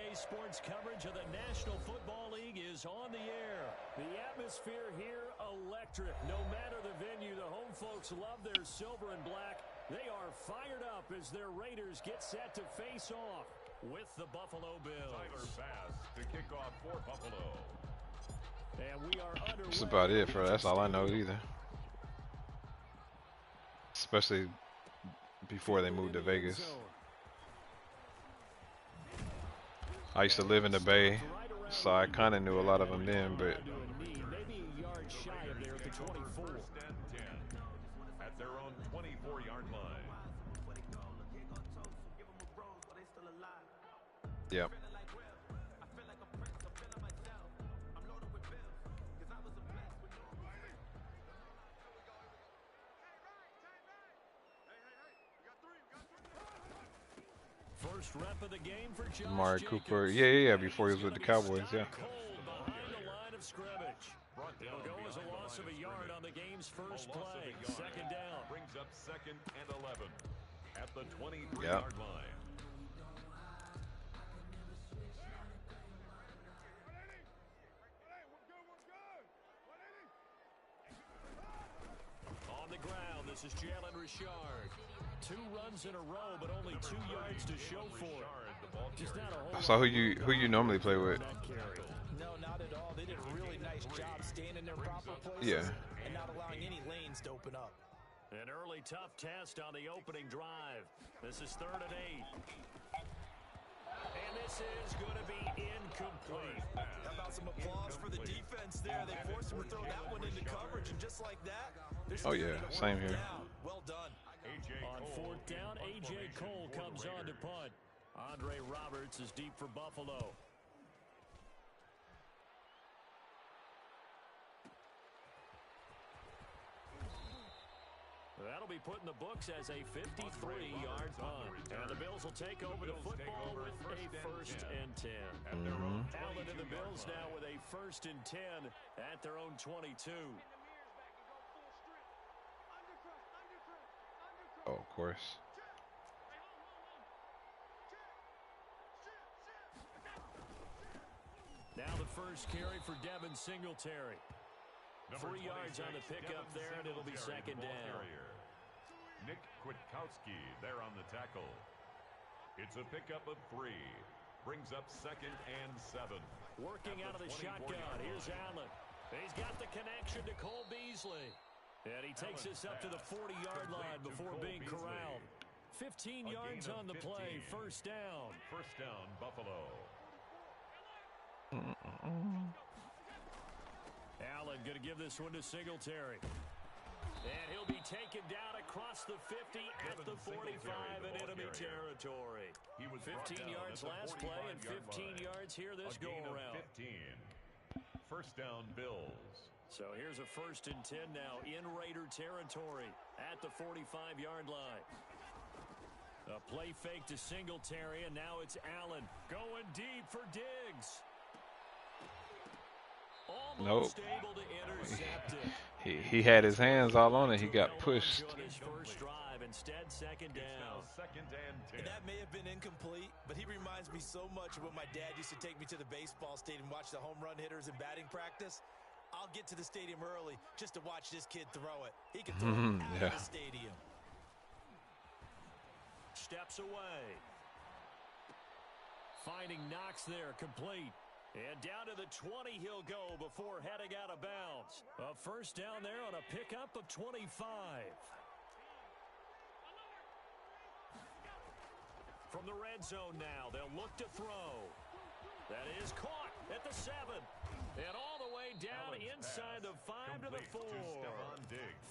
Today's sports coverage of the National Football League is on the air. The atmosphere here, electric. No matter the venue, the home folks love their silver and black. They are fired up as their Raiders get set to face off with the Buffalo Bills. Tyler Bass to kick off for Buffalo. And we are underway. That's about it for that's all I know either. Especially before they moved to Vegas. I used to live in the Bay, so I kind of knew a lot of them then, but Maybe a yard shy of there at the 24. First and 10 at their own 24-yard line. yep. First rep of the game for Josh Amari Jacobs. Cooper, yeah, before he was with the Cowboys, yeah. Cold behind the line of scrimmage. They'll go as a loss of a yard on the game's first play. Second down. Brings up 2nd and 11 at the 23-yard line. On the ground, this is Jalen Richard. 2 runs in a row, but only 2 yards to show for it. Just not a whole So who you normally play with? No, not at all. They did a really nice job staying in their proper places Yeah. and not allowing any lanes to open up. An early tough test on the opening drive. This is 3rd and 8. And this is going to be incomplete. How about some applause for the defense there? They forced him to throw that one into coverage, and just like that, they're Oh, still yeah, able to same work it here. down. Well done. On 4th down, A.J. Cole comes on to punt. Andre Roberts is deep for Buffalo. That'll be put in the books as a 53-yard punt. And the Bills will take over the football with a 1st and 10. Allen and the Bills now with a 1st and 10 at their own 22. Oh, of course. Now the first carry for Devin Singletary. 3 yards on the pickup there, and it'll be 2nd down. Nick Kwiatkowski there on the tackle. It's a pickup of 3. Brings up 2nd and 7. Working out of the shotgun. Here's Allen. He's got the connection to Cole Beasley. And he takes this up to the 40-yard line before being corralled. 15 yards on the play. 1st down. 1st down, Buffalo. Allen going to give this one to Singletary. And he'll be taken down across the 50 at the 45 in enemy territory. He was 15 yards last play and 15 yards here this go-around. 15. 1st down, Bills. So here's a 1st and 10 now in Raider territory at the 45-yard line. A play fake to Singletary, and now it's Allen going deep for Diggs. Almost able to intercept it. He had his hands all on it. He got pushed. On his first drive, instead 2nd down. 2nd and 10. And that may have been incomplete, but he reminds me so much of when my dad used to take me to the baseball stadium and watch the home run hitters in batting practice. I'll get to the stadium early just to watch this kid throw it. He can throw it out of the stadium. Steps away. Finding Knox there, complete. And down to the 20 he'll go before heading out of bounds. A 1st down there on a pickup of 25. From the red zone now, they'll look to throw. That is caught at the 7. And all the way down inside the 5 to the 4.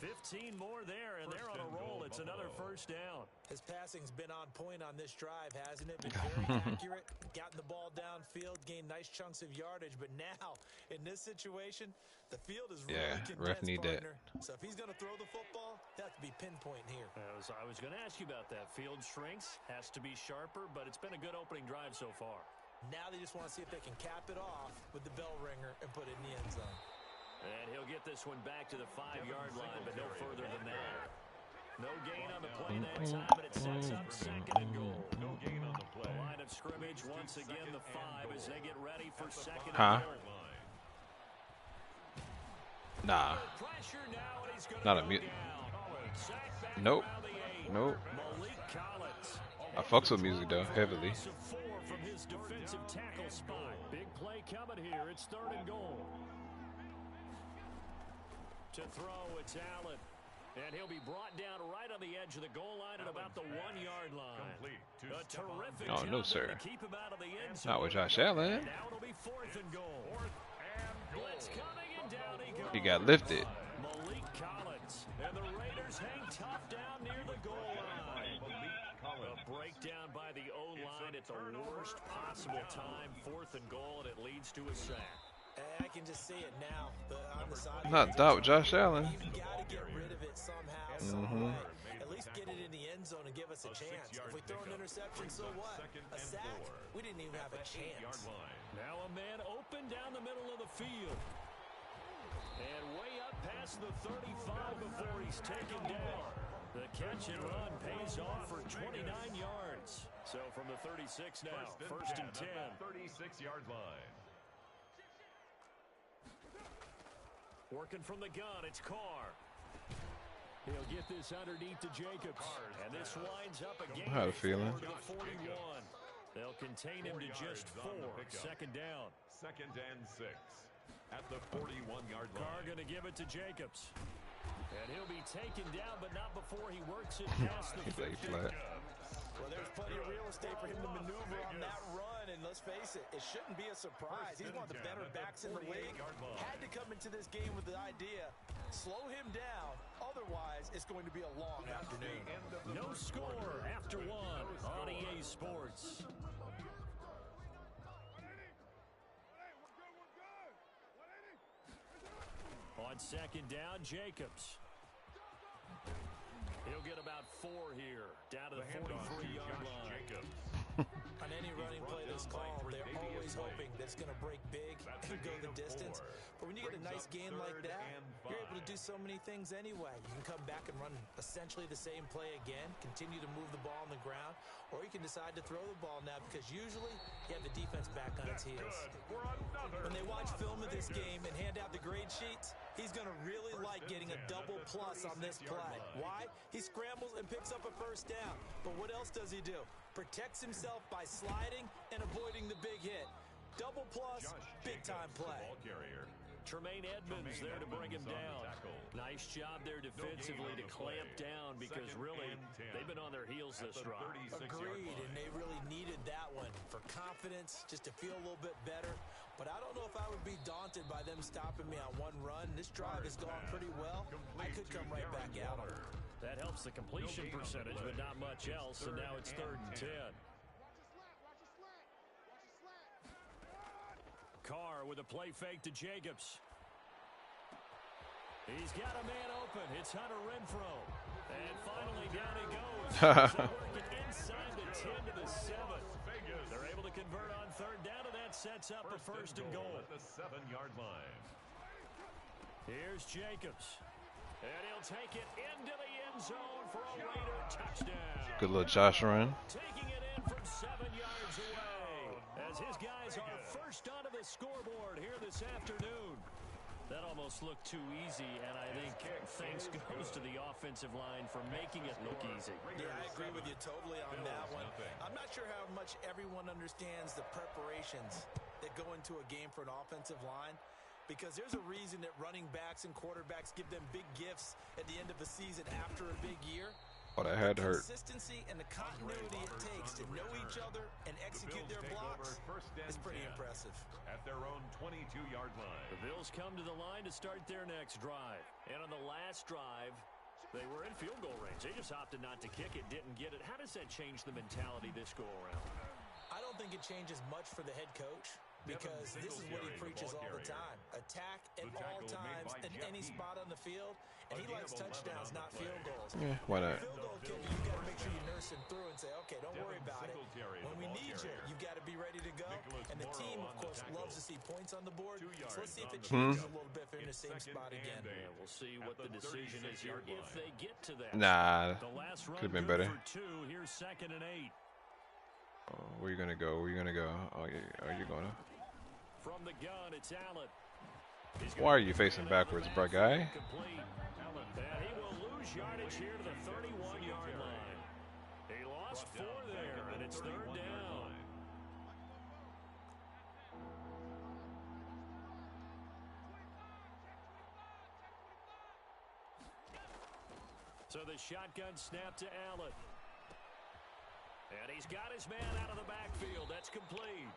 15 more there, and they're on a roll. It's another 1st down. His passing's been on point on this drive, hasn't it? Been very accurate, gotten the ball downfield, gained nice chunks of yardage. But now, in this situation, the field is really condensed, ref need partner. that. So if he's going to throw the football, that has to be pinpoint here. I was going to ask you about that. Field shrinks, has to be sharper, but it's been a good opening drive so far. Now they just want to see if they can cap it off with the bell ringer and put it in the end zone. And he'll get this one back to the 5-yard line, but no further than that. No gain on the play that time, and it sets up 2nd and goal. No gain on the play. The line of scrimmage scrimmage. Once again, the 5 as they get ready for second Huh? and goal. Nah. Pressure now, and he's gonna Not a go mute. down. Sack back Nope. around the 8. Nope. Malik Collins. I fucks with music though, heavily. Loss of 4 from his defensive tackle spot. Big play coming here. It's third and goal. To throw, it's Allen. And he'll be brought down right on the edge of the goal line at about the 1-yard line. A terrific Oh, no, job sir. there to keep him out of the end zone. Not with Josh Allen. Now it'll be fourth and goal. Blitz coming, and down he goes. He got lifted. Malik Collins. And the Raiders hang tough down near the goal line. A breakdown by the O-line at the worst possible time. Fourth and goal, and it leads to a sack. I can just see it now. On the side. Not doubt Josh Allen. You've got to get rid of it somehow, some way. At least get it in the end zone and give us a chance. If we throw an interception, so what? A sack? We didn't even have a chance. Now a man open down the middle of the field. And way up past the 35 before he's taken down. The catch and run pays off for 29 yards. So from the 36 now, first and 10. 36-yard line. Working from the gun, it's Carr. He'll get this underneath to Jacobs. And this winds up again. I had a feeling. To the 41. They'll contain him to just 4. Second down. Second and 6 at the 41-yard line. Carr going to give it to Jacobs. And he'll be taken down, but not before he works it past the 50. Flat. Well, there's plenty of real estate for him to maneuver on that run, and let's face it, it shouldn't be a surprise. He's one of the better backs in the league. Had to come into this game with the idea, slow him down, otherwise it's going to be a long afternoon. No score after 1 on EA Sports. On second down, Jacobs. He'll get about 4 here, down to the 43-yard line. On any running play that's called, they're always hoping that it's going to break big and go the distance. But when you get a nice game like that, you're able to do so many things anyway. You can come back and run essentially the same play again, continue to move the ball on the ground, or you can decide to throw the ball now because usually you have the defense back on its heels. When they watch film of this game and hand out the grade sheets, he's going to really like getting a double plus on this play. Why? He scrambles and picks up a first down. But what else does he do? Protects himself by sliding and avoiding the big hit. Double plus, big-time play. Tremaine Edmonds there to bring him down. Nice job there defensively to clamp down because really they've been on their heels this drive. Agreed, and they really needed that one for confidence, just to feel a little bit better. But I don't know if I would be daunted by them stopping me on one run. This drive has gone pretty well. I could come right back at them. That helps the completion percentage, but not much else, and now it's third and 10. Carr with a play fake to Jacobs. He's got a man open. It's Hunter Renfrow. And finally down he goes. Working inside the 10 to the 7. They're able to convert on third down, and that sets up the first and goal. At the 7-yard line. Here's Jacobs. And he'll take it into the end zone for a Raider touchdown. Good little Josh run. Taking it in from 7 yards away as his guys are first onto the scoreboard here this afternoon. That almost looked too easy, and I think thanks goes to the offensive line for making it look easy. Yeah, I agree with you totally on that one. I'm not sure how much everyone understands the preparations that go into a game for an offensive line. Because there's a reason that running backs and quarterbacks give them big gifts at the end of the season after a big year. Oh, that had hurt. The consistency and the continuity it takes to know each other and execute their blocks is pretty impressive. At their own 22-yard line. The Bills come to the line to start their next drive. And on the last drive, they were in field goal range. They just opted not to kick it, didn't get it. How does that change the mentality this go-around? I don't think it changes much for the head coach. Because this is what he preaches all the time. Attack at all times in any spot on the field. And he likes touchdowns, not field goals. Yeah, why not? Field goal kicker, you've got to make sure you nurse him through and say, okay, don't worry about it. When we need you, you've got to be ready to go. And the team, of course, loves to see points on the board. So let's see if it changes a little bit if they're in the same spot again. Yeah, we'll see what the decision is here if they get to that. Nah, The last run could have been good better. for 2. Here's second and 8. Where you gonna go? Where you gonna go? Oh, yeah, are you gonna? From the gun, it's Allen. Why are you facing backwards, bro, guy? And he will lose yardage here to the 31-yard line. He lost 4 there, and it's 3rd down. So the shotgun snap to Allen. And he's got his man out of the backfield. That's complete.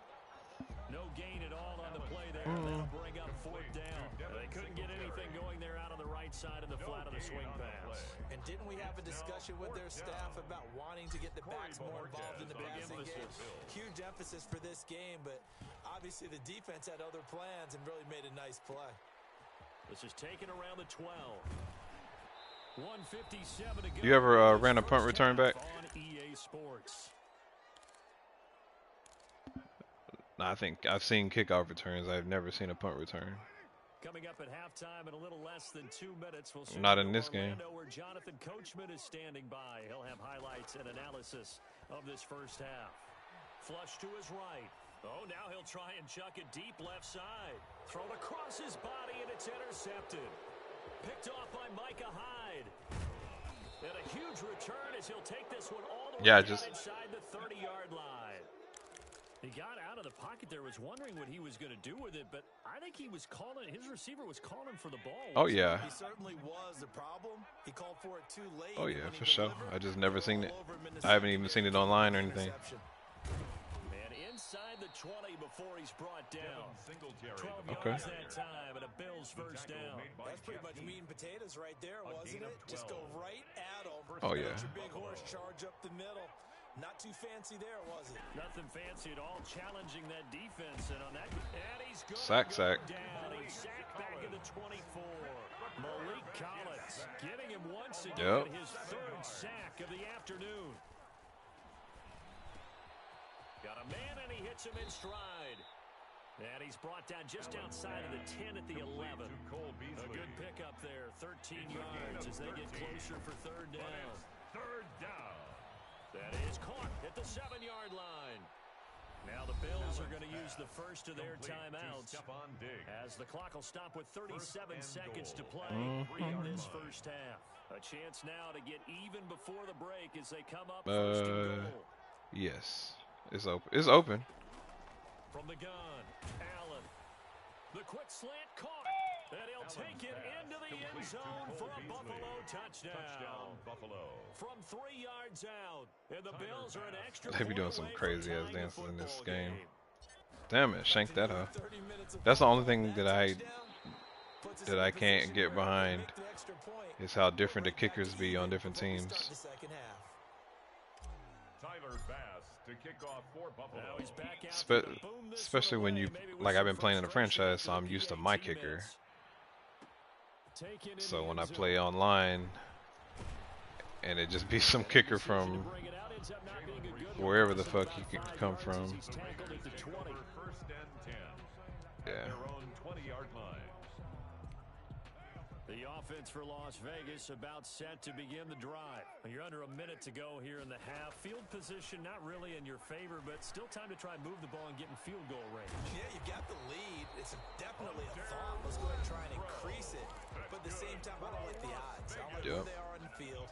No gain at all on the play there. That'll bring up 4th down. They couldn't get anything going there out on the right side of the flat of the swing pass. And didn't we have a discussion with their staff about wanting to get the backs more involved in the passing game? Huge emphasis for this game, but obviously the defense had other plans and really made a nice play. This is taken around the 12. 1:57 to go. You ever ran a punt return back? On EA Sports. I think I've seen kickoff returns. I've never seen a punt return. Coming up at halftime in a little less than 2 minutes. We'll Not in this game. Where Jonathan Coachman is standing by. He'll have highlights and analysis of this first half. Flush to his right. Oh, now he'll try and chuck it deep left side. Thrown across his body, and it's intercepted. Picked off by Micah Hyde. And a huge return as he'll take this one all the way down inside the 30-yard line. He got out of the pocket there, was wondering what he was going to do with it, but I think he was calling, his receiver was calling for the ball. Oh, yeah. He certainly was. The problem, he called for it too late. Oh, yeah, for sure. I just never seen it. I haven't even seen it online or anything. And inside the 20 before he's brought down. 12 Okay. yards that time, and a Bills first down. That's pretty much meat and potatoes right there, wasn't it? Just go right at him. Oh, yeah. Let your big horse charge up the middle. Not too fancy there, was it? Nothing fancy at all, challenging that defense. And on that, and he's going Sack. down. He's sacked back in the 24. Malik Collins getting him once again, his 3rd sack of the afternoon. Got a man, and he hits him in stride. And he's brought down just outside of the 10 at the 11. A good pickup there, 13 yards as they get closer for 3rd down. 3rd down. That is caught at the 7-yard line. Now the Bills are going to use the first of their timeouts as the clock will stop with 37 seconds to play in this first half. A chance now to get even before the break as they come up first and goal. Yes. It's open. It's open. From the gun, Allen. The quick slant caught. And he'll take it into the end zone for a Buffalo touchdown. From 3 yards out. And the Bills are an extra. They be doing some crazy ass dances in this game. Damn it, shank that up. That's the only thing that I can't get behind is how different the kickers be on different teams. To kick off for Buffalo. Especially when you, like, I've been playing in a franchise, so I'm used to my kicker. So when I play online, and it just be some kicker from wherever the fuck he could come from. Yeah. The offense for Las Vegas about set to begin the drive. You're under a minute to go here in the half. Field position not really in your favor, but still time to try and move the ball and get in field goal range. Yeah, you got the lead. It's definitely a thought. Let's go ahead and try and increase it. But at the same time, I don't like the odds. I like where they are on the field.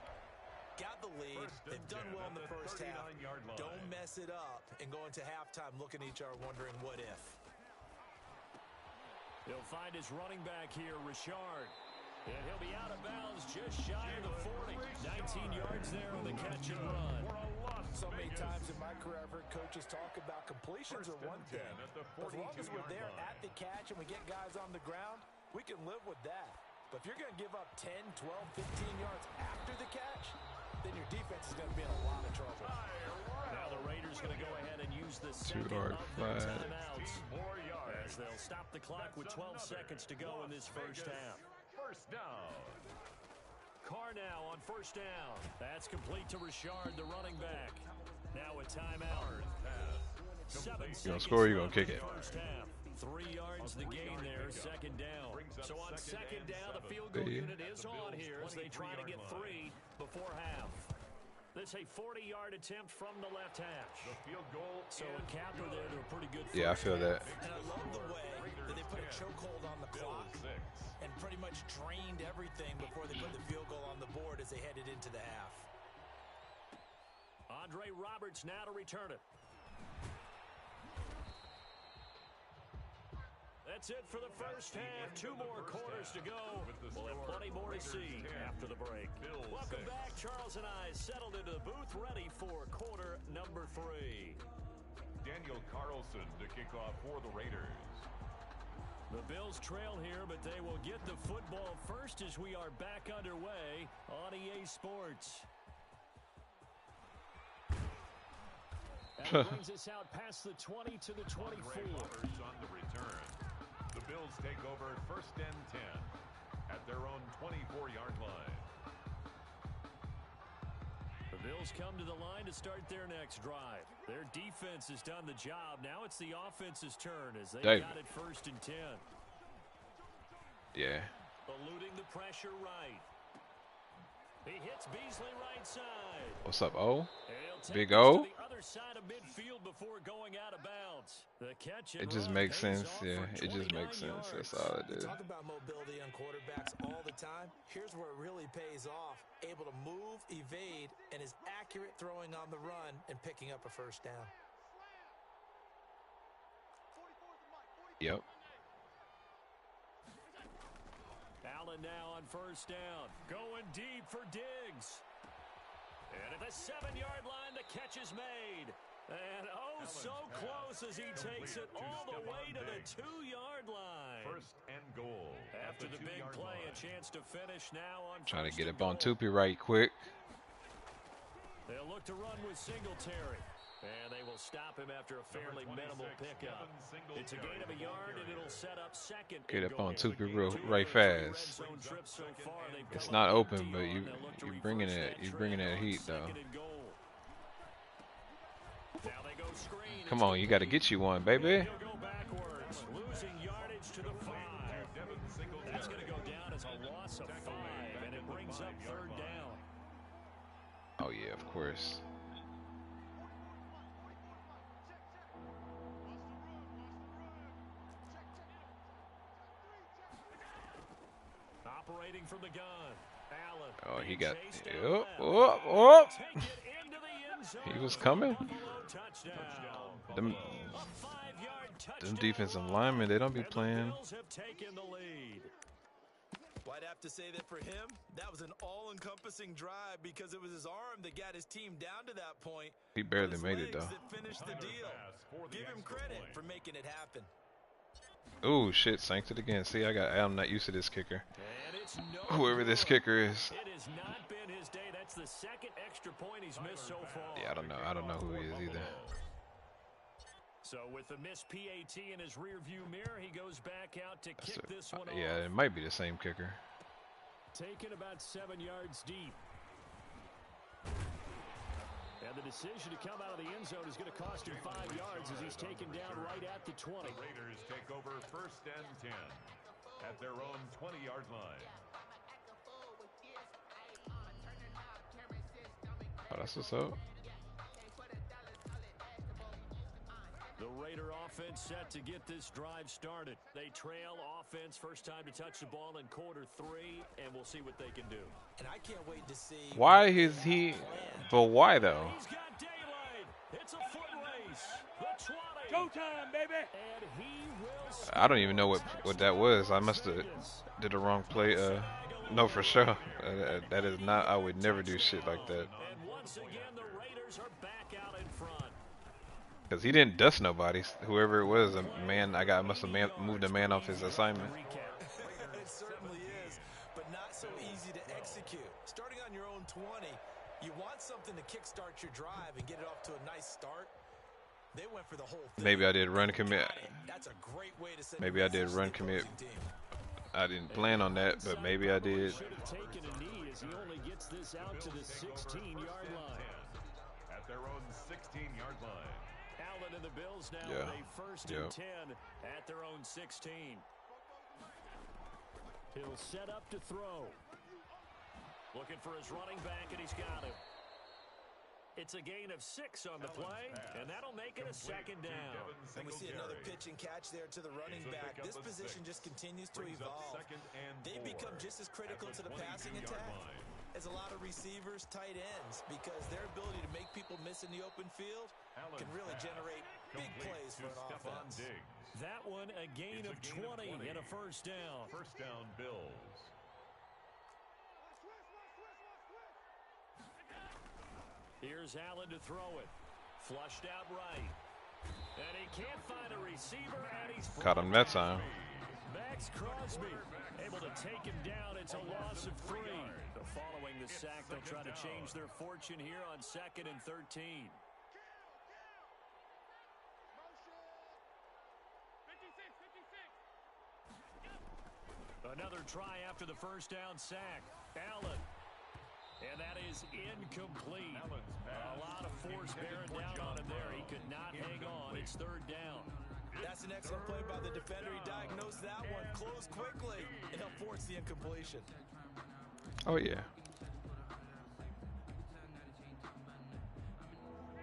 Got the lead. They've done well in the first half. Don't mess it up and go into halftime looking at each other wondering what if. He'll find his running back here, Richard. And he'll be out of bounds just shy of the 40. 19 yards there on the catch and run. So many times in my career, I've heard coaches talk about completions are one thing. But as long as we're there at the catch and we get guys on the ground, we can live with that. But if you're going to give up 10, 12, 15 yards after the catch, then your defense is going to be in a lot of trouble. Now the Raiders going to go ahead and use the second of their timeouts as they'll stop the clock with 12 seconds to go in this first half. First down. Carr now on first down. That's complete to Richard, the running back. Now a timeout. 7 seconds. You gonna score or you gonna kick it? First half. 3 yards the gain there, second down. So on second down, the field goal unit is on here as they try to get 3 before half. This a 40-yard attempt from the left hash. The field goal. So a capper there to a pretty good. Yeah, I feel that. And I love the way that they put a chokehold on the clock and pretty much drained everything before they put the field goal on the board as they headed into the half. Andre Roberts now to return it. That's it for the first half. 2 more quarters to go. We'll have plenty more to see after the break. Welcome back. Charles and I settled into the booth, ready for quarter number 3. Daniel Carlson to kick off for the Raiders. The Bills trail here, but they will get the football first as we are back underway on EA Sports. That brings us out past the 20 to the 24. On the return. The Bills take over 1st and 10 at their own 24-yard line. The Bills come to the line to start their next drive. Their defense has done the job. Now it's the offense's turn as they got it 1st and 10. Yeah. Eluding the pressure right. He hits Beasley right side. What's up, O? Big O. O? The other side of midfield before going out of bounds. The catch It just makes sense. Yeah, it just makes sense. That's all it is. Talk about mobility on quarterbacks all the time. Here's where it really pays off. Able to move, evade, and is accurate throwing on the run and picking up a 1st down. Yep. Allen now on 1st down. Going deep for Diggs. And at the 7-yard line, the catch is made. And oh, so close as he takes it all the way to the 2-yard line. 1st and goal. After the big play, a chance to finish now on Trying to get up on Tupi right quick. They'll look to run with Singletary. And they will stop him after a fairly minimal pickup. It's a gain of a yard, and it'll set up 2nd. Get up on Tupi right fast. It's not open, but you bringing that heat though. Come on, you got to get you one, baby. Losing yardage to the 5. That's going to go down as a loss of 5, and it brings up 3rd down. Oh yeah, of course. Operating from the gun. Allen. Oh, he got. Oh. He was coming. Them defensive linemen, they don't be playing. Well, I'd have to say that for him, that was an all-encompassing drive because it was his arm that got his team down to that point. He barely made it, though. That finished the deal. Give him credit for making it happen. Oh, shit, sanked it again. See, I'm not used to this kicker. Whoever this kicker is. It has not been his day. That's the 2nd extra point he's missed so far. Yeah, I don't know who he is either. So with the missed PAT in his rearview mirror, he goes back out to kick this one off. Yeah, it might be the same kicker. Taken about 7 yards deep. And the decision to come out of the end zone is going to cost him 5 yards as he's taken down right at the 20. The Raiders take over 1st and 10 at their own 20-yard line. Oh, that's what's up. The Raider offense set to get this drive started. They trail offense, first time to touch the ball in quarter 3, and we'll see what they can do. And I can't wait to see. Why is he? But why though? He's got daylight. It's a foot race. The 20. Showtime, baby. And he will. I don't even know what that was. I must have did the wrong play. No, for sure. That is not. I would never do shit like that. And once again, the Raiders are back out in front. Because he didn't dust nobody. Whoever it was, a man. Must have moved a man off his assignment. It certainly is, but not so easy to execute. Starting on your own 20, you want something to kickstart your drive and get it off to a nice start. They went for the whole thing. Maybe I did run commit. That's a great way to set Maybe I did run commit. I didn't plan on that, but maybe I did. Should have taken a knee as he only gets this out to the 16-yard line. At their own 16-yard line. Allen and the Bills now with a 1st and 10 at their own 16. He'll set up to throw. Looking for his running back, and he's got him. It's a gain of 6 on the play, and that'll make it a second down. And we see another pitch and catch there to the running back. This position just continues to evolve. They become just as critical to the passing attack as a lot of receivers, tight ends, because their ability to make people miss in the open field can really generate big plays for an offense. That one a gain of 20 and a first down. First down, Bills. Here's Allen to throw it. Flushed out right. And he can't find a receiver, and he's Caught him that time. Max Crosby able to take him down. It's a loss of 3. Following the sack, they'll try to change their fortune here on 2nd and 13. Another try after the first down sack. Allen. And that is incomplete. A lot of force bearing down on him there. He could not hang on. It's 3rd down. That's an excellent play by the defender. He diagnosed that one, closed quickly, and he'll force the incompletion. Oh, yeah.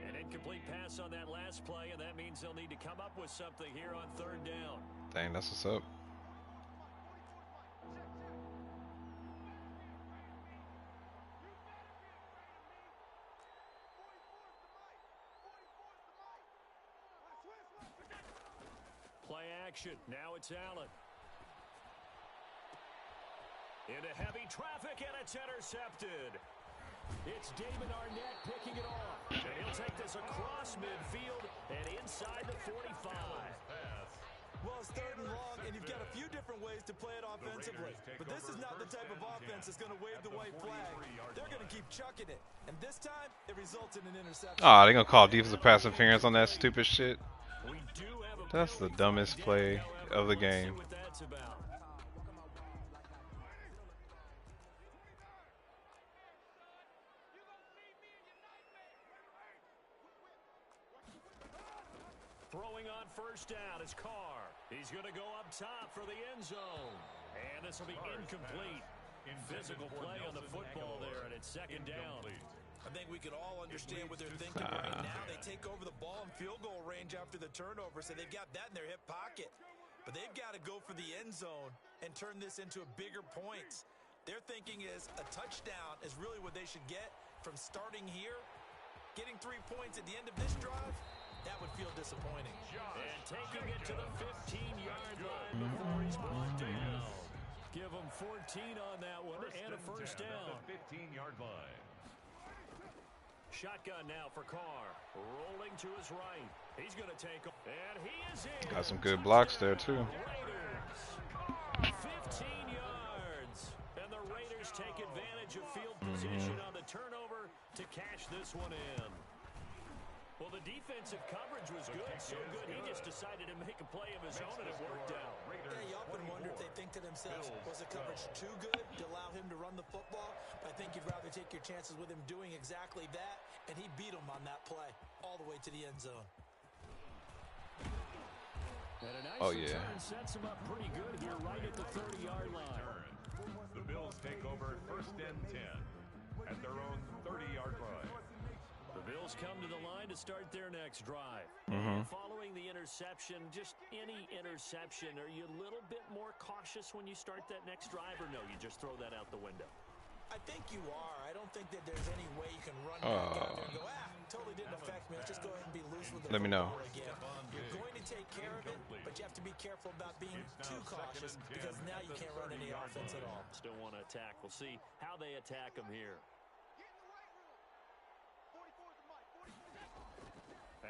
An incomplete pass on that last play, and that means they'll need to come up with something here on 3rd down. Dang, that's what's up. Play action. Now it's Allen. Into heavy traffic, and it's intercepted. It's David Arnett picking it off. And he'll take this across midfield and inside the 45. Well, it's 3rd and long, and you've got a few different ways to play it offensively. But this is not the type of offense that's going to wave the white flag. They're going to keep chucking it. And this time, it results in an interception. Oh, they're going to call defensive pass interference on that stupid shit. That's the dumbest play of the game. Throwing on first down is Carr. He's going to go up top for the end zone. And this will be incomplete. Physical play on the football there, and it's 2nd down. I think we can all understand what they're thinking right now. They take over the ball in field goal range after the turnover, so they've got that in their hip pocket. But they've got to go for the end zone and turn this into a bigger points. Their thinking is a touchdown is really what they should get from starting here. Getting 3 points at the end of this drive, that would feel disappointing. And taking it to the 15-yard line before he's brought down. Give him 14 on that one and a first down. At the 15-yard line. Shotgun now for Carr. Rolling to his right. He's going to take him. And he is in. Got some good blocks there, too. Raiders. 15 yards. And the Raiders take advantage of field position on the turnover to cash this one in. Well, the defensive coverage was good, so good he just decided to make a play of his own, and it worked out. Yeah, you often wonder if they think to themselves, was the coverage too good to allow him to run the football? I think you'd rather take your chances with him doing exactly that, and he beat him on that play all the way to the end zone. And a nice return sets him up pretty good here right at the 30-yard line. The Bills take over 1st and 10 at their own 30-yard line. The Bills come to the line to start their next drive. Following the interception, just any interception, are you a little bit more cautious when you start that next drive, or no, you just throw that out the window? I think you are. I don't think that there's any way you can run back out there and go, totally didn't affect me. Let's just go ahead and be loose with the Let me know. again. You're going to take care of it, but you have to be careful about being too cautious because now you can't run any offense at all. Still want to attack. We'll see how they attack him here.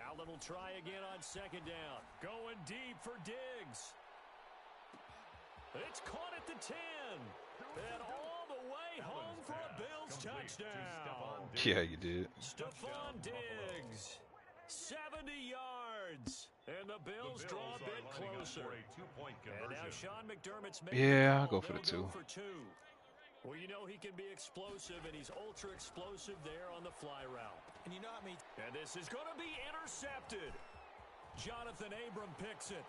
Allen will try again on 2nd down. Going deep for Diggs. It's caught at the 10. And all the way home for a Bills touchdown. Yeah, you did. Stephon Diggs. 70 yards. And the Bills draw a bit closer. And now Sean McDermott's making I'll go for the 2. Well, you know he can be explosive, and he's ultra explosive there on the fly route. And you know how many... And this is going to be intercepted. Jonathan Abram picks it.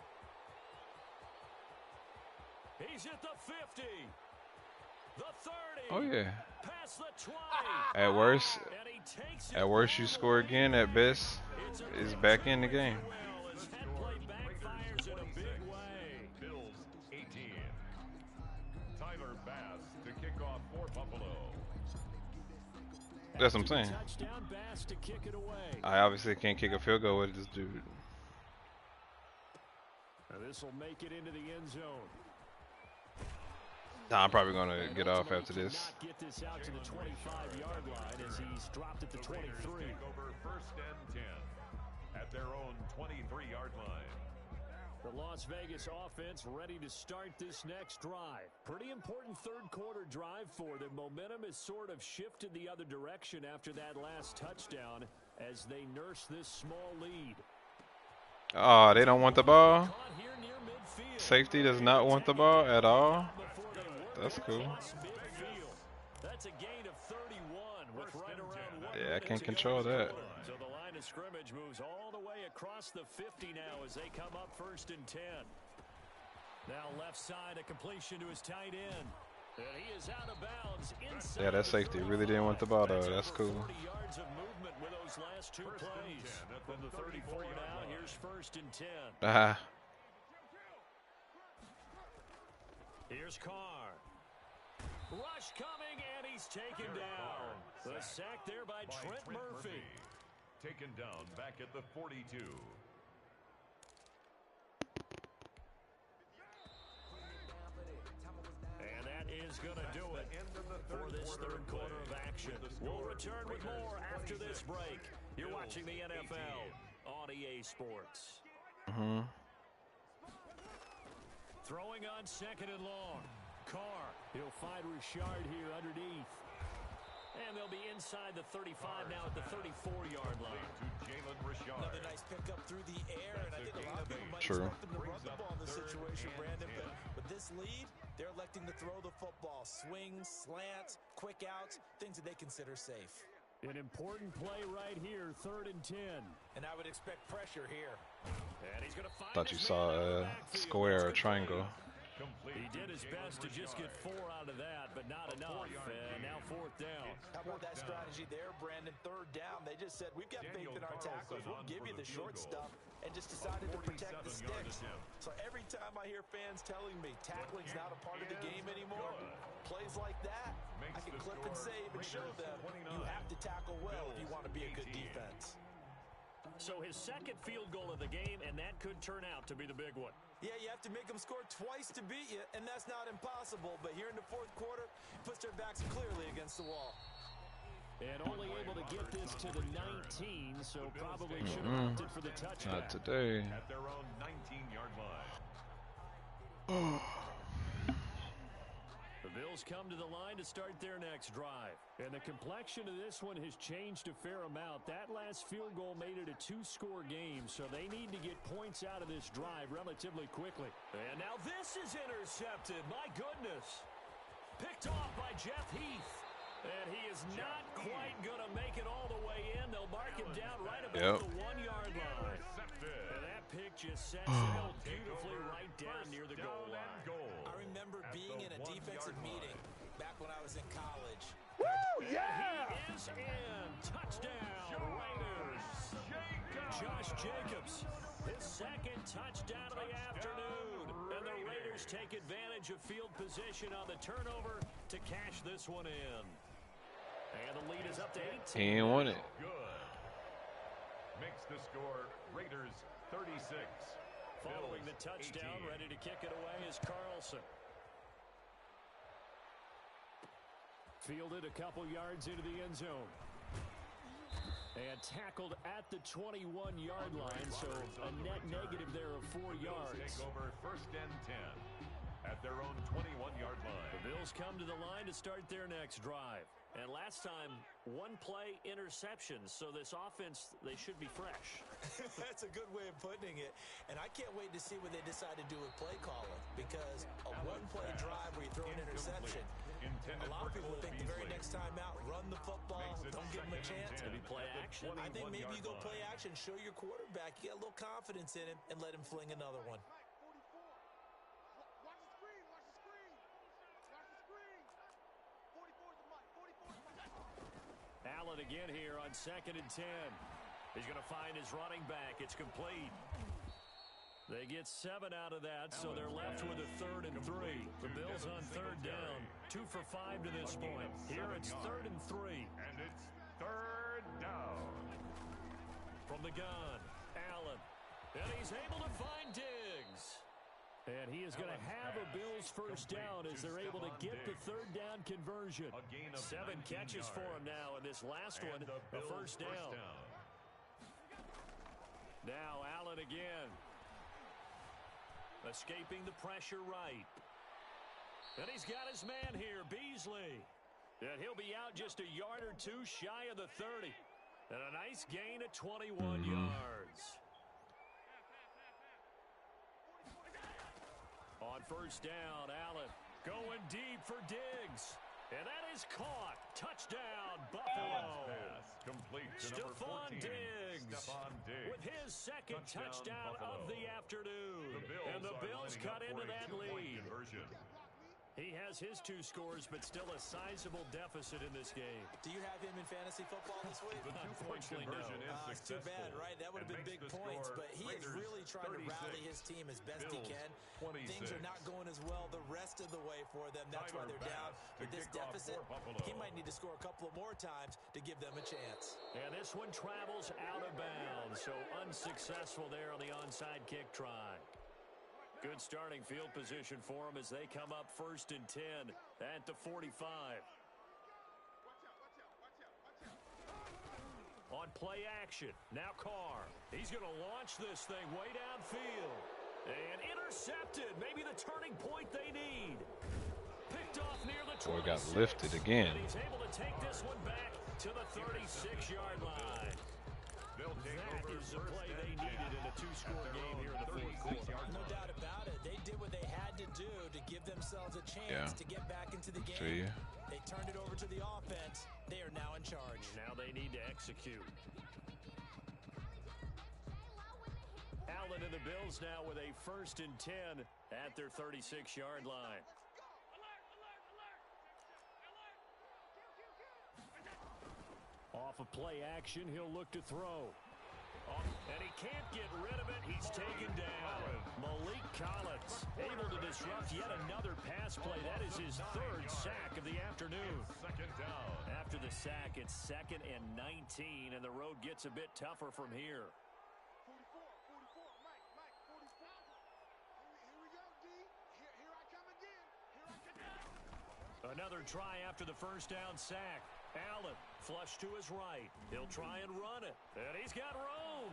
He's at the 50. The 30. Oh yeah. Past the 20. At worst, And he takes it at worst you score again. At best, it's back in the game. as head play backfires in a big way. Bills 18. Tyler Bass to kick off for Buffalo. That's what I'm saying. Touchdown Bass to kick it away. I obviously can't kick a field goal with this dude. This will make it into the end zone. Nah, I'm probably gonna get off after this. Not get this out to the 25-yard line as he's dropped at the 23. Take over 1st and 10 at their own 23-yard line. The Las Vegas offense ready to start this next drive. Pretty important third quarter drive for them. Momentum has sort of shifted the other direction after that last touchdown as they nurse this small lead. Oh, they don't want the ball? Caught here near midfield. Safety does not want the ball at all? That's cool. That's a gain of 31 with right around 1 Yeah, I can't control that. So the line of scrimmage moves all the way across the 50 now as they come up 1st and 10. Now left side, a completion to his tight end. And he is out of bounds inside. Yeah, that safety really didn't want the ball though. That's cool. 40 yards of movement with those last 2 plays. From the 34 now, here's 1st and 10. Ah. Here's Carr. Rush coming, and he's taken down. The sack there by Trent Murphy. Taken down back at the 42. And that is going to do it for this third quarter of action. We'll return with more after this break. You're watching the NFL on EA Sports. Throwing on 2nd and long. Carr, he'll find Richard here underneath. And they'll be inside the 35 now at the 34-yard line. Another nice pickup through the air, and I think a lot of people might True. expect them to run the ball in this situation, Brandon. But with this lead, they're electing to throw the football. Swings, slants, quick outs, things that they consider safe. An important play right here, 3rd and 10. And I would expect pressure here. And he's going to find Thought you his saw man in the a backfield. square or a triangle. He did his best to just get 4 out of that, but not enough. And now 4th down. How about that strategy there, Brandon? 3rd down. They just said, we've got faith in our tackles. We'll give you the short stuff, and just decided to protect the sticks. So every time I hear fans telling me tackling's not a part of the game anymore, plays like that, I can clip and save and show them you have to tackle well if you want to be a good defense. So his 2nd field goal of the game, and that could turn out to be the big one. Yeah, you have to make them score twice to beat you, and that's not impossible. But here in the 4th quarter, puts their backs clearly against the wall. And only able to get this to the 19, so probably should have opted for the touchdown. Not today. At their own 19-yard line. The Bills come to the line to start their next drive. And the complexion of this one has changed a fair amount. That last field goal made it a 2-score game, so they need to get points out of this drive relatively quickly. And now this is intercepted. My goodness. Picked off by Jeff Heath. And he is not quite going to make it all the way in. They'll mark him down right about the 1-yard line. And that pick just sets him beautifully right down near the goal line. I remember being in a defensive meeting back when I was in college. Woo, yeah! He is in. Touchdown, Raiders. Josh Jacobs, his 2nd touchdown of the afternoon. And the Raiders take advantage of field position on the turnover to cash this one in. And the lead is up to 18. He ain't won it. Good. Makes the score Raiders 36. Following Bills the touchdown, 18. ready to kick it away is Carlson. Fielded a couple yards into the end zone. And tackled at the 21-yard line, so a net negative there of 4 yards. Take over 1st and 10 at their own 21-yard line. The Bills come to the line to start their next drive. And last time, 1-play interceptions, so this offense, they should be fresh. That's a good way of putting it. And I can't wait to see what they decide to do with play calling, because a 1-play drive where you throw an interception, a lot of people think the very next time out, run the football, don't give them a chance. Maybe play action. I think maybe you go play action, show your quarterback, you get a little confidence in him, and let him fling another one. Allen again here on 2nd and 10. He's going to find his running back. It's complete. They get 7 out of that, so they're left with a 3rd and 3. The Bills on 3rd down. 2 for 5 to this point. Here it's 3rd and 3. And it's 3rd down. From the gun, Allen. And he's able to find Diggs. And he is going to have a Bills first down as they're able to get the 3rd down conversion. 7 catches for him now in this last one, a first down. Now Allen again. Escaping the pressure right. And he's got his man here, Beasley. And he'll be out just a yard or 2 shy of the 30. And a nice gain of 21 yards. On first down, Allen going deep for Diggs. And that is caught. Touchdown, Buffalo. Complete to Stephon Diggs with his 2nd touchdown of the afternoon. And the Bills cut into that lead. He has his 2 scores, but still a sizable deficit in this game. Do you have him in fantasy football this week? Unfortunately, no. It's too bad, right? That would have been big points, but he is really trying to rally his team as best he can. Things are not going as well the rest of the way for them. That's why they're down. With this deficit, he might need to score a couple of more times to give them a chance. And this one travels out of bounds, so unsuccessful there on the onside kick try. Good starting field position for them as they come up 1st and 10 at the 45. On play action, now Carr. He's going to launch this thing way downfield. And intercepted, maybe the turning point they need. Picked off near the 26. Boy got lifted again. And he's able to take this one back to the 36-yard line. That is the play they needed in a 2-score game here in the 4th quarter. No doubt about it. They did what they had to do to give themselves a chance to get back into the game. They turned it over to the offense. They are now in charge. Now they need to execute. Allen and the Bills now with a 1st and 10 at their 36-yard line. Off of play action, he'll look to throw. And he can't get rid of it. He's taken down. Malik Collins able to disrupt yet another pass play. That is his 3rd sack of the afternoon. 2nd down. After the sack, it's 2nd and 19, and the road gets a bit tougher from here. 44, Mike, 44. Here we go, D. Here I come again. Here I come. Another try after the first down sack. Allen flush to his right. He'll try and run it. And he's got room.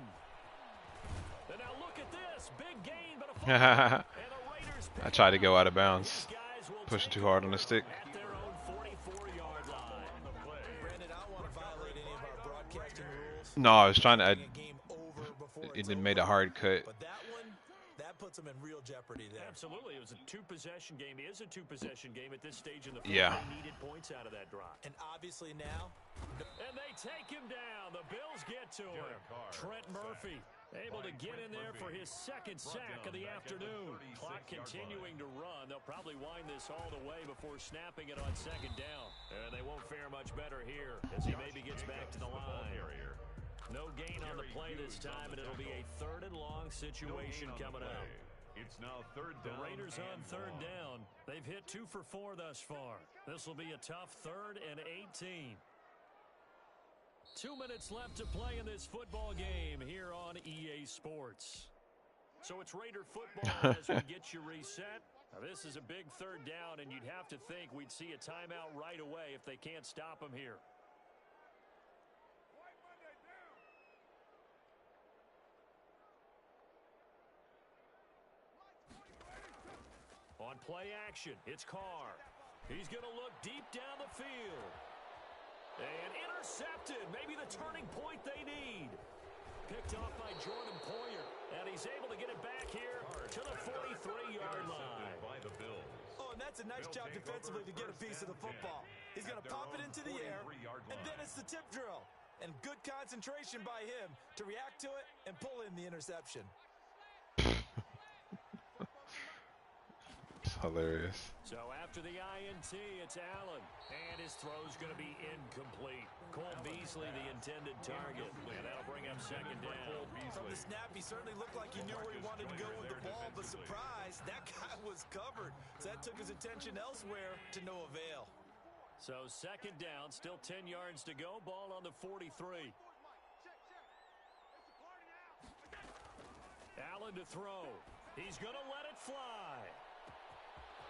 And now look at this. Big gain, but a fumble. And the Raiders I tried to go out of bounds. Pushing too hard on the stick. At their own 44-yard line. Brandon, I don't want to violate any of our broadcasting rules. No, I was trying to. It made a hard cut. But that one, that puts them in real jeopardy there. Absolutely. It was a 2-possession game. It is a 2-possession game at this stage in the Yeah. They needed points out of that drive. And obviously now. And they take him down. The Bills get to him. Trent Murphy able to get in there for his 2nd sack of the afternoon. Clock continuing to run. They'll probably wind this all the way before snapping it on 2nd down. And they won't fare much better here as he maybe gets back to the line. No gain on the play this time, and it'll be a 3rd and long situation coming up. It's now 3rd down. The Raiders on 3rd down. They've hit 2 for 4 thus far. This will be a tough 3rd and 18. 2 minutes left to play in this football game here on EA Sports. So it's Raider football as we get you reset. Now this is a big 3rd down, and you'd have to think we'd see a timeout right away if they can't stop them here. On play action, it's Carr. He's going to look deep down the field. And intercepted. Maybe the turning point they need. Picked off by Jordan Poyer. And he's able to get it back here to the 43-yard line. Oh, and that's a nice job defensively to get a piece of the football. He's going to pop it into the air, and then it's the tip drill. And good concentration by him to react to it and pull in the interception. Hilarious. So after the INT, it's Allen. And his throw's going to be incomplete. Cole Beasley, the intended target. And that'll bring up second down. From the snap, he certainly looked like he knew where he wanted to go with the ball, but surprise, that guy was covered. So that took his attention elsewhere to no avail. So second down, still 10 yards to go. Ball on the 43. Allen to throw. He's going to let it fly.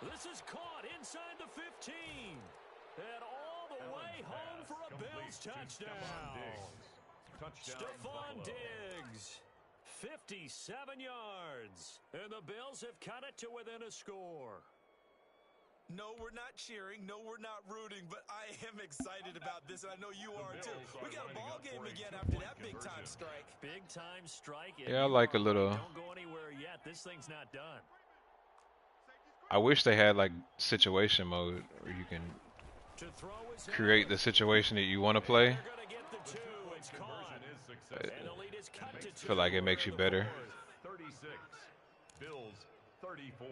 This is caught inside the 15. And all the way home for a Bills touchdown. Stephon Diggs, 57 yards. And the Bills have cut it to within a score. No, we're not cheering. No, we're not rooting. But I am excited about this, and I know you are too. We got a ball game again after that big-time strike. Big-time strike. Yeah, I like a little. Don't go anywhere yet. This thing's not done. I wish they had like situation mode where you can create the situation that you want to play. I feel like it makes you better. 36, Bills 34.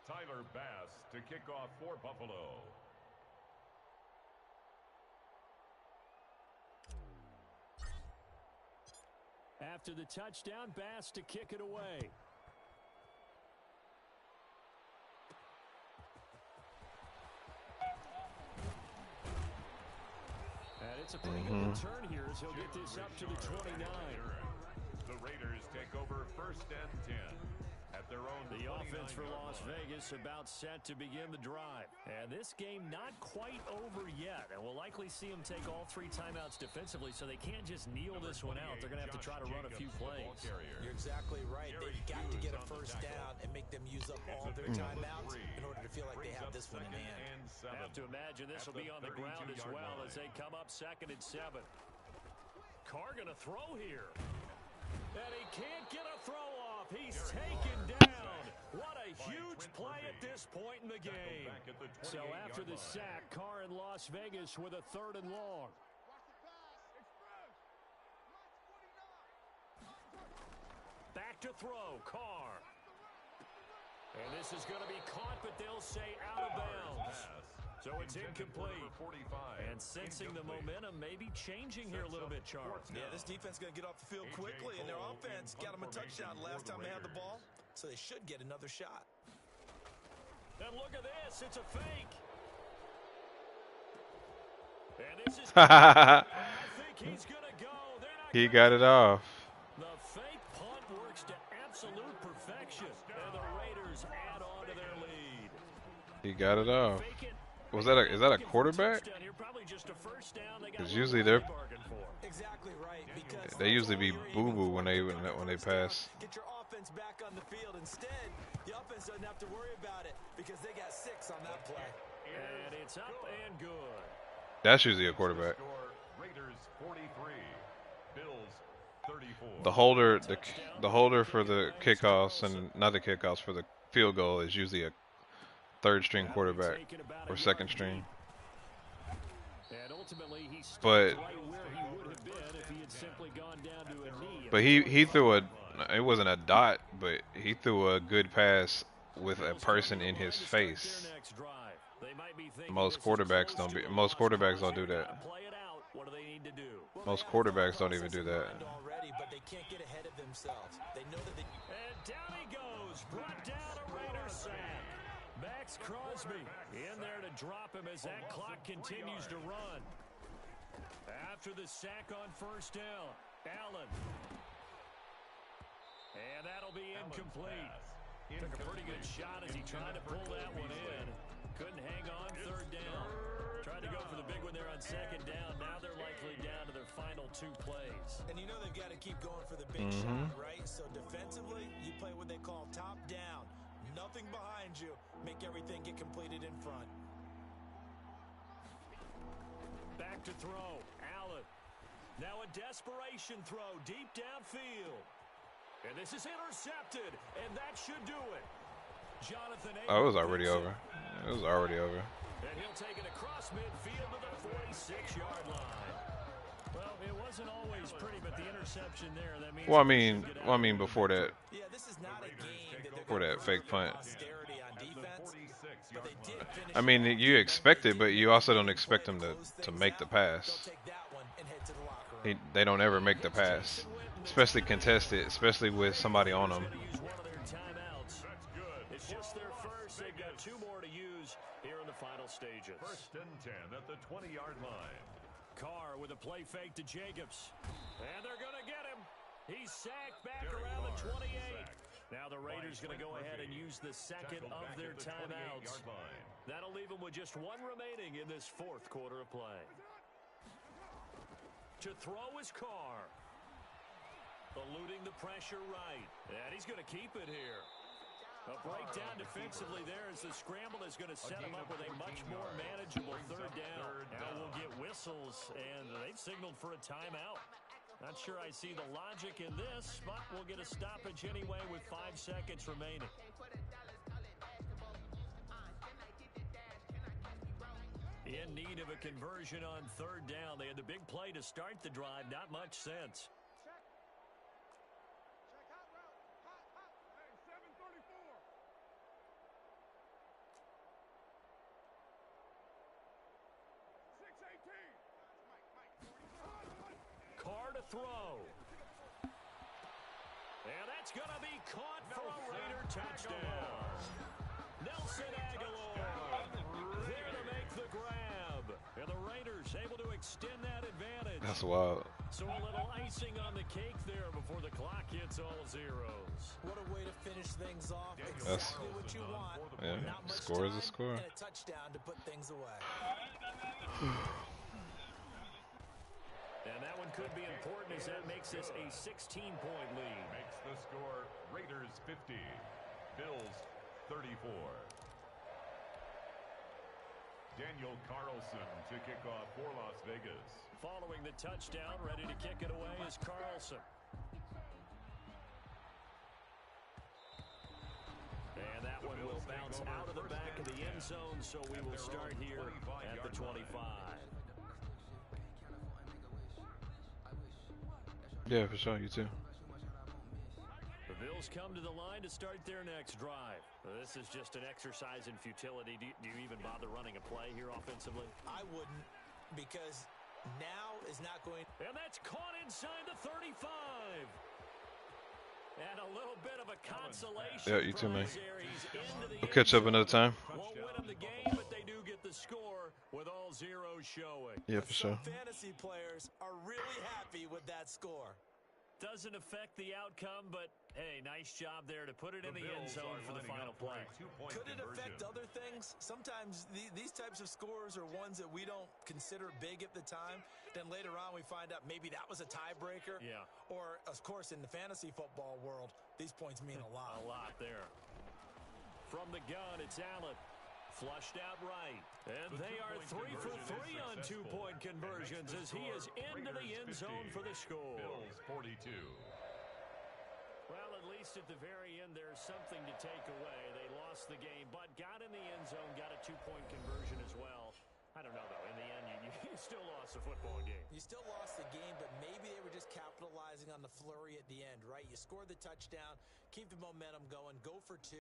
Tyler Bass to kick off for Buffalo. After the touchdown, Bass to kick it away. And it's a pretty good return here as he'll get this up to the 29. The Raiders take over first and 10 at their own. The offense for Las Vegas about set to begin the drive. And this game not quite over yet. And we'll likely see them take all 3 timeouts defensively, so they can't just kneel this one out. They're going to have to try to run a few plays. You're exactly right. They've got to get a first down and make them use up all their timeouts in order to feel like they have this one in hand. I have to imagine this will be on the ground as well as they come up 2nd and 7. Carr going to throw here. And he can't get a throw off. He's taken down. What a huge play at this point in the game. So after the sack, Carr in Las Vegas with a 3rd and long. Back to throw, Carr. And this is going to be caught, but they'll say out of bounds. So it's incomplete. And sensing the momentum may be changing here a little bit, Charles. Yeah, this defense is going to get off the field quickly, and their offense got them a touchdown last time they had the ball, so they should get another shot. And look at this. It's a fake. And this is I think he's going to go. He got it off. The fake punt works to absolute perfection, and the Raiders add on to their lead. He got it off. Is that a quarterback? Because usually they're Exactly right. Because they usually be boo-boo when they pass. Get your offense back on the field. Instead, the offense doesn't have to worry about it because they got 6 on that play. And it's up and good. That's usually a quarterback. Raiders 43, Bills 34. The holder for the kickoffs and not the kickoffs for the field goal is usually a 3rd string quarterback or 2nd string. But he threw it wasn't a dot, but he threw a good pass with a person in his face. Most quarterbacks don't do that. Most quarterbacks don't even do that. And down he goes, brought down a Raider sack. Max Crosby in there to drop him as that clock continues to run. After the sack on 1st down, Allen. And that'll be incomplete. Took a pretty good shot as he tried to pull that one in. Couldn't hang on 3rd down. Tried to go for the big one there on 2nd down. Now they're likely down to their final 2 plays. And you know they've got to keep going for the big shot, right? So defensively, you play what they call top down. Nothing behind you. Make everything get completed in front. Back to throw. Allen. Now a desperation throw deep downfield. And this is intercepted. And that should do it. Jonathan. Oh, it was already over. It was already over. And he'll take it across midfield to the 46-yard line. Well, it was wasn't always pretty, but the interception there, that means Well, I mean before that, Yeah, this is not a game that they're before gonna that fake punt. austerity on defense, but they did finish I mean, strong. you expect They it, but did you win also the don't game expect play them to close to things make the out. pass. They'll take that one and head to the locker room. They don't ever make the pass, especially contested, especially with somebody on them. Gonna use one of their timeouts. It's just their first. They've got 2 more to use here in the final stages. 1st and 10 at the 20-yard line. Carr with a play fake to Jacobs. And they're going to get him. He's sacked back around the 28. Now the Raiders going to go ahead and use the second of their timeouts. That'll leave them with just 1 remaining in this 4th quarter of play. To throw is Carr. Eluding the pressure right. And he's going to keep it here. A breakdown defensively there as the scramble is going to set him up with a much more manageable 3rd down. Now we'll get whistles, and they've signaled for a timeout. Not sure I see the logic in this, but we'll get a stoppage anyway with 5 seconds remaining. In need of a conversion on 3rd down. They had the big play to start the drive. Not much sense. Check out route. Hot, hot. Hey, 734. 618. Carr to throw. And that's going to be caught for a Raider touchdown. Nelson Aguilar there to make the grab. And the Raiders able to extend that advantage. That's wild. So a little icing on the cake there before the clock hits all zeros. What a way to finish things off. That's- Exactly what you want. Yeah, Not much score is a time score. And a touchdown to put things away. And that one could be important as that makes this a 16-point lead. Makes the score Raiders 50, Bills 34. Daniel Carlson to kick off for Las Vegas. Following the touchdown, ready to kick it away is Carlson. And that one will bounce out of the back of the end zone, so we will start here at the 25. Yeah, for sure. You too. The Bills come to the line to start their next drive. This is just an exercise in futility. Do you even bother running a play here offensively? I wouldn't, because now is not going. And that's caught inside the 35. And a little bit of a consolation. Yeah, you too, man. prize there. He's into the We'll catch up end another zone. time. Won't win them the game, but they do get the score with all zeros showing. Yeah, for sure. Some fantasy players are really happy with that score. Doesn't affect the outcome, but hey, nice job there to put it in the end zone for the final play. Could it affect other things? Sometimes these types of scores are ones that we don't consider big at the time. Then later on we find out maybe that was a tiebreaker. Yeah. Or, of course, in the fantasy football world, these points mean a lot. A lot there. From the gun, it's Allen. Flushed out right. And they are 3 for 3 on 2-point conversions as he is into the end zone for the score. Bills 42. Well, at least at the very end, there's something to take away. They lost the game, but got in the end zone, got a 2-point conversion as well. I don't know, though. In the end, you still lost the football game. You still lost the game, but maybe they were just capitalizing on the flurry at the end, right? You score the touchdown, keep the momentum going, go for 2.